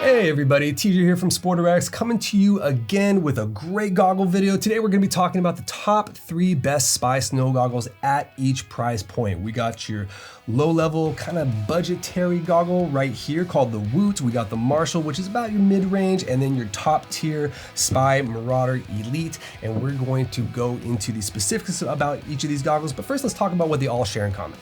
Hey everybody, TJ here from SportRx coming to you again with a great goggle video. Today we're going to be talking about the top 3 best spy snow goggles at each price point. We got your low-level kind of budgetary goggle right here called the Woot. We got the Marshall, which is about your mid-range, and then your top-tier spy Marauder Elite. And we're going to go into the specifics about each of these goggles. But first, let's talk about what they all share in common.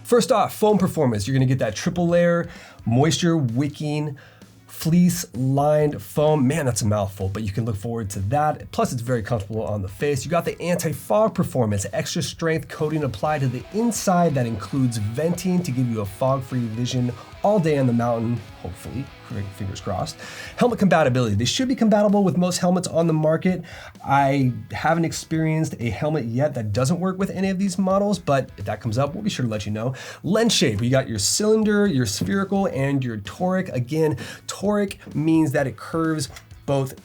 First off, foam performance. You're gonna get that triple layer, moisture wicking, fleece lined foam. Man, that's a mouthful, but you can look forward to that. Plus it's very comfortable on the face. You got the anti-fog performance, extra strength coating applied to the inside that includes venting to give you a fog-free vision all day on the mountain, hopefully, fingers crossed. Helmet compatibility. They should be compatible with most helmets on the market. I haven't experienced a helmet yet that doesn't work with any of these models, but if that comes up, we'll be sure to let you know. Lens shape. You got your cylinder, your spherical, and your toric. Again, toric means that it curves both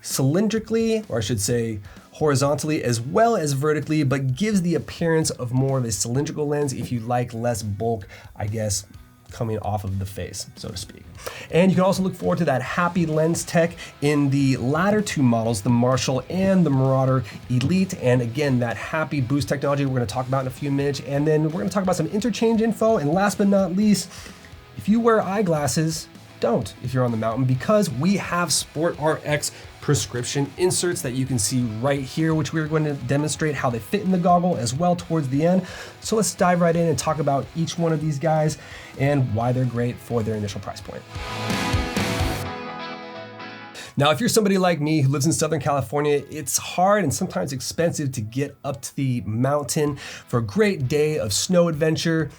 cylindrically, or I should say horizontally as well as vertically, but gives the appearance of more of a cylindrical lens if you like less bulk, I guess, coming off of the face, so to speak. And you can also look forward to that happy lens tech in the latter 2 models, the Marshall and the Marauder Elite. And again, that happy boost technology we're gonna talk about in a few minutes. And then we're gonna talk about some interchange info. And last but not least, if you wear eyeglasses, don't if you're on the mountain, because we have SportRx prescription inserts that you can see right here, which we're going to demonstrate how they fit in the goggle as well towards the end. So let's dive right in and talk about each one of these guys and why they're great for their initial price point. Now, if you're somebody like me who lives in Southern California, it's hard and sometimes expensive to get up to the mountain for a great day of snow adventure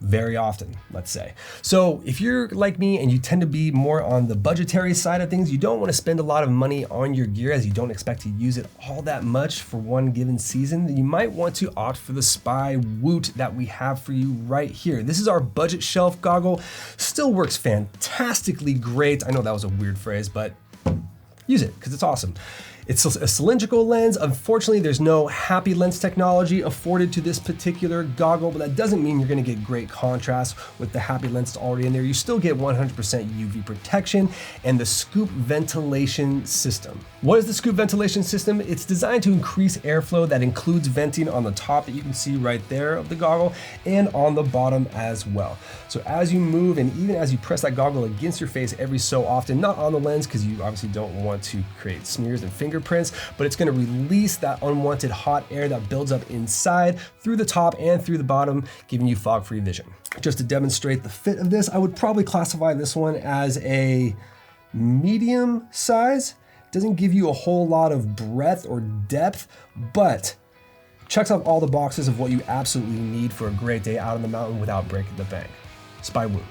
very often, let's say. So if you're like me and you tend to be more on the budgetary side of things, you don't want to spend a lot of money on your gear as you don't expect to use it all that much for one given season, then you might want to opt for the Spy Woot that we have for you right here. This is our budget shelf goggle. Still works fantastically great. I know that was a weird phrase, but use it because it's awesome. It's a cylindrical lens. Unfortunately, there's no happy lens technology afforded to this particular goggle, but that doesn't mean you're gonna get great contrast with the happy lens already in there. You still get 100% UV protection and the scoop ventilation system. What is the scoop ventilation system? It's designed to increase airflow that includes venting on the top that you can see right there of the goggle and on the bottom as well. So as you move and even as you press that goggle against your face every so often, not on the lens because you obviously don't want to create smears and fingerprints, but it's going to release that unwanted hot air that builds up inside through the top and through the bottom, giving you fog-free vision. Just to demonstrate the fit of this, I would probably classify this one as a medium size. Doesn't give you a whole lot of breadth or depth, but checks off all the boxes of what you absolutely need for a great day out on the mountain without breaking the bank. Spy Woot.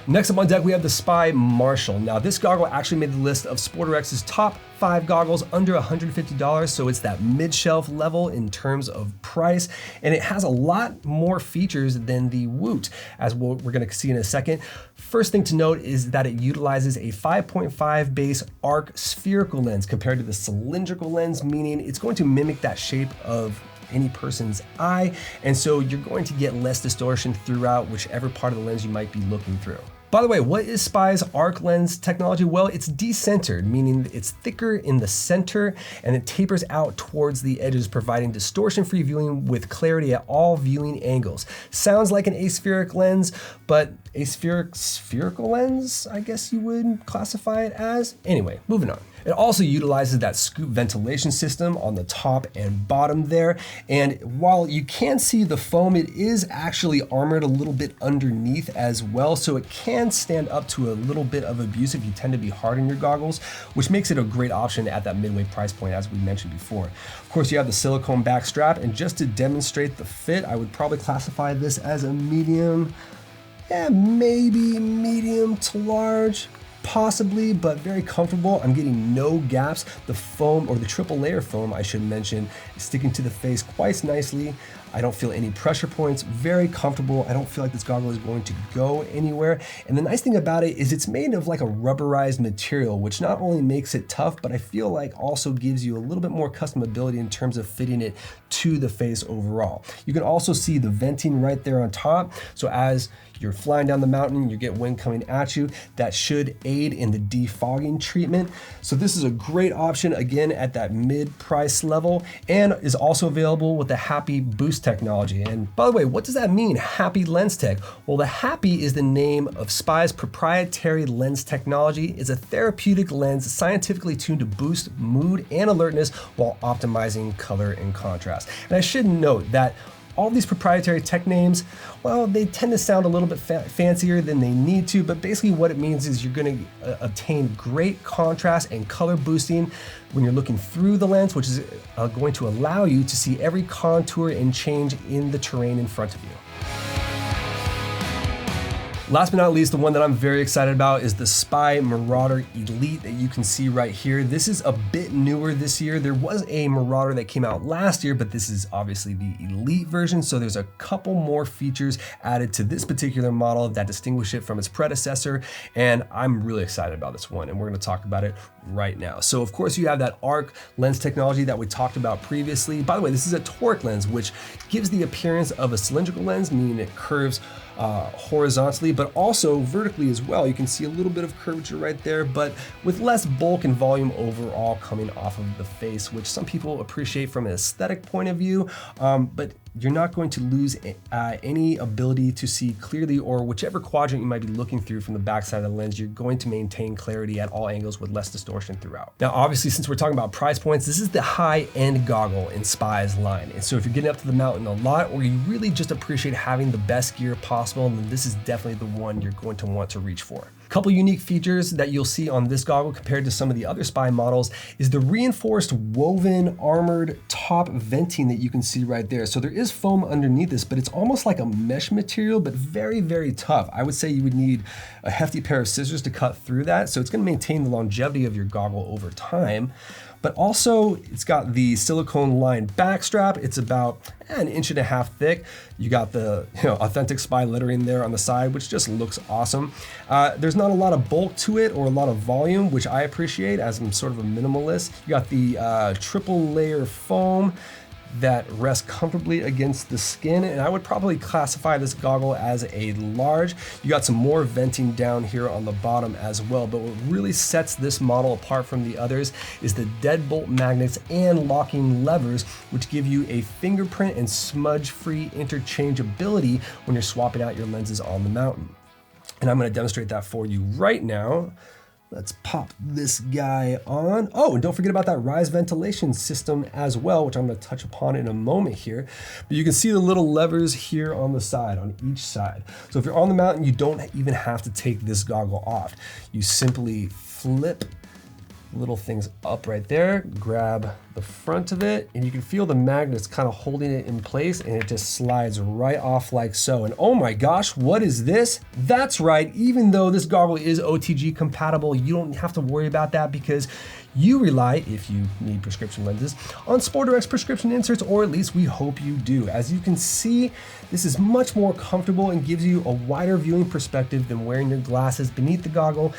Next up on deck, we have the Spy Marshall. Now, this goggle actually made the list of SportRx's top 5 goggles under $150, so it's that mid-shelf level in terms of price, and it has a lot more features than the Woot, as we're gonna see in a second. First thing to note is that it utilizes a 5.5 base arc spherical lens compared to the cylindrical lens, meaning it's going to mimic that shape of any person's eye, and so you're going to get less distortion throughout whichever part of the lens you might be looking through. By the way, what is Spy's arc lens technology? Well, it's decentered, meaning it's thicker in the center and it tapers out towards the edges, providing distortion-free viewing with clarity at all viewing angles. Sounds like an aspheric lens, but spherical lens, I guess you would classify it as. Anyway, moving on. It also utilizes that scoop ventilation system on the top and bottom there. And while you can see the foam, it is actually armored a little bit underneath as well. So it can stand up to a little bit of abuse if you tend to be hard in your goggles, which makes it a great option at that midway price point, as we mentioned before. Of course, you have the silicone back strap, and just to demonstrate the fit, I would probably classify this as a medium, maybe medium to large. possibly, but very comfortable. I'm getting no gaps. The foam, or the triple layer foam, I should mention, is sticking to the face quite nicely. I don't feel any pressure points, very comfortable. I don't feel like this goggle is going to go anywhere. And the nice thing about it is it's made of like a rubberized material, which not only makes it tough, but I feel like also gives you a little bit more customability in terms of fitting it to the face overall. You can also see the venting right there on top. So as you're flying down the mountain, you get wind coming at you, that should aid in the defogging treatment. So this is a great option, again, at that mid-price level, and is also available with the Happy Boost technology. And by the way, what does that mean, Happy Lens Tech? Well, the Happy is the name of Spy's proprietary lens technology. It's a therapeutic lens scientifically tuned to boost mood and alertness while optimizing color and contrast. And I should note that all these proprietary tech names, well, they tend to sound a little bit fancier than they need to, but basically what it means is you're gonna obtain great contrast and color boosting when you're looking through the lens, which is going to allow you to see every contour and change in the terrain in front of you. Last but not least, the one that I'm very excited about is the Spy Marauder Elite that you can see right here. This is a bit newer this year. There was a Marauder that came out last year, but this is obviously the Elite version. So there's a couple more features added to this particular model that distinguish it from its predecessor. And I'm really excited about this one, and we're gonna talk about it right now. So of course you have that arc lens technology that we talked about previously. By the way, this is a toric lens, which gives the appearance of a cylindrical lens, meaning it curves horizontally, but also vertically as well. You can see a little bit of curvature right there, but with less bulk and volume overall coming off of the face, which some people appreciate from an aesthetic point of view, but you're not going to lose any ability to see clearly, or whichever quadrant you might be looking through from the backside of the lens, you're going to maintain clarity at all angles with less distortion throughout. Now, obviously, since we're talking about price points, this is the high-end goggle in Spy's line. And so if you're getting up to the mountain a lot, or you really just appreciate having the best gear possible, then this is definitely the one you're going to want to reach for. A couple unique features that you'll see on this goggle compared to some of the other Spy models is the reinforced woven armored top venting that you can see right there. So there is foam underneath this, but it's almost like a mesh material, but very, very tough. I would say you would need a hefty pair of scissors to cut through that. So it's going to maintain the longevity of your goggle over time. But also it's got the silicone lined back strap. It's about an 1.5 inches thick. You got the authentic Spy lettering there on the side, which just looks awesome. There's not a lot of bulk to it or a lot of volume, which I appreciate as I'm sort of a minimalist. You got the triple layer foam that rests comfortably against the skin, and I would probably classify this goggle as a large. You got some more venting down here on the bottom as well, but what really sets this model apart from the others is the deadbolt magnets and locking levers, which give you a fingerprint and smudge-free interchangeability when you're swapping out your lenses on the mountain. And I'm going to demonstrate that for you right now. Let's pop this guy on. Oh, and don't forget about that rise ventilation system as well, which I'm going to touch upon in a moment here. But you can see the little levers here on the side, on each side. So if you're on the mountain, you don't even have to take this goggle off. You simply flip little things up right there, grab the front of it, and you can feel the magnets kind of holding it in place, and it just slides right off like so. And oh my gosh, what is this? That's right, even though this goggle is OTG compatible, you don't have to worry about that because you rely, if you need prescription lenses, on SportRx prescription inserts, or at least we hope you do. As you can see, this is much more comfortable and gives you a wider viewing perspective than wearing your glasses beneath the goggle.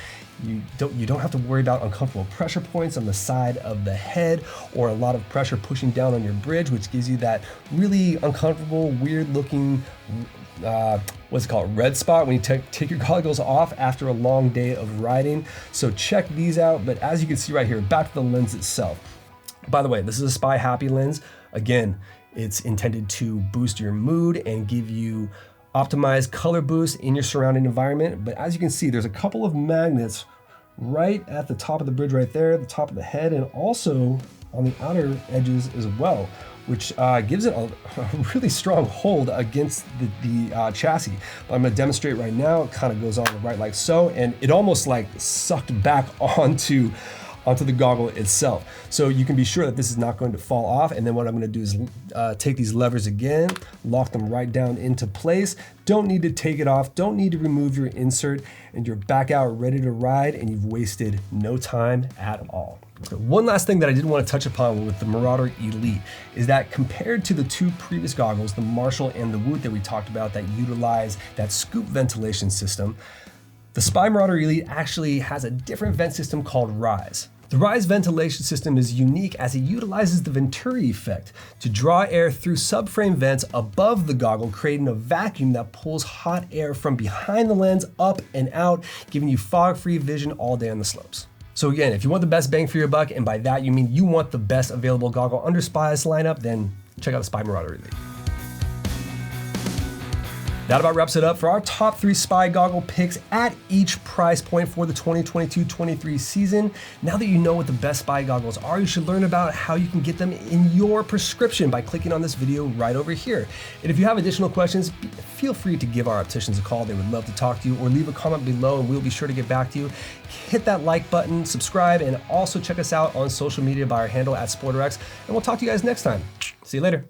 You don't have to worry about uncomfortable pressure points on the side of the head or a lot of pressure pushing down on your bridge, which gives you that really uncomfortable, weird looking, what's it called, red spot when you take your goggles off after a long day of riding. So check these out. But as you can see right here, back to the lens itself. By the way, this is a Spy Happy lens. Again, it's intended to boost your mood and give you optimized color boost in your surrounding environment. But as you can see, there's a couple of magnets right at the top of the bridge right there, the top of the head, and also on the outer edges as well, which gives it a really strong hold against the chassis. But I'm gonna demonstrate right now. It kind of goes on the right like so, and it almost like sucked back onto onto the goggle itself. So you can be sure that this is not going to fall off. And then what I'm going to do is take these levers again, lock them right down into place. Don't need to take it off, don't need to remove your insert, and you're back out ready to ride, and you've wasted no time at all. One last thing that I did want to touch upon with the Marauder Elite is that compared to the two previous goggles, the Marshall and the Woot that we talked about that utilize that scoop ventilation system, the Spy Marauder Elite actually has a different vent system called Rise. The Rise ventilation system is unique as it utilizes the Venturi effect to draw air through subframe vents above the goggle, creating a vacuum that pulls hot air from behind the lens up and out, giving you fog-free vision all day on the slopes. So again, if you want the best bang for your buck, and by that you mean you want the best available goggle under Spy's lineup, then check out the Spy Marauder Elite. That about wraps it up for our top 3 Spy goggle picks at each price point for the 2022-23 season. Now that you know what the best Spy goggles are, you should learn about how you can get them in your prescription by clicking on this video right over here. And if you have additional questions, feel free to give our opticians a call. They would love to talk to you, or leave a comment below and we'll be sure to get back to you. Hit that like button, subscribe, and also check us out on social media by our handle at SportRx. And we'll talk to you guys next time. See you later.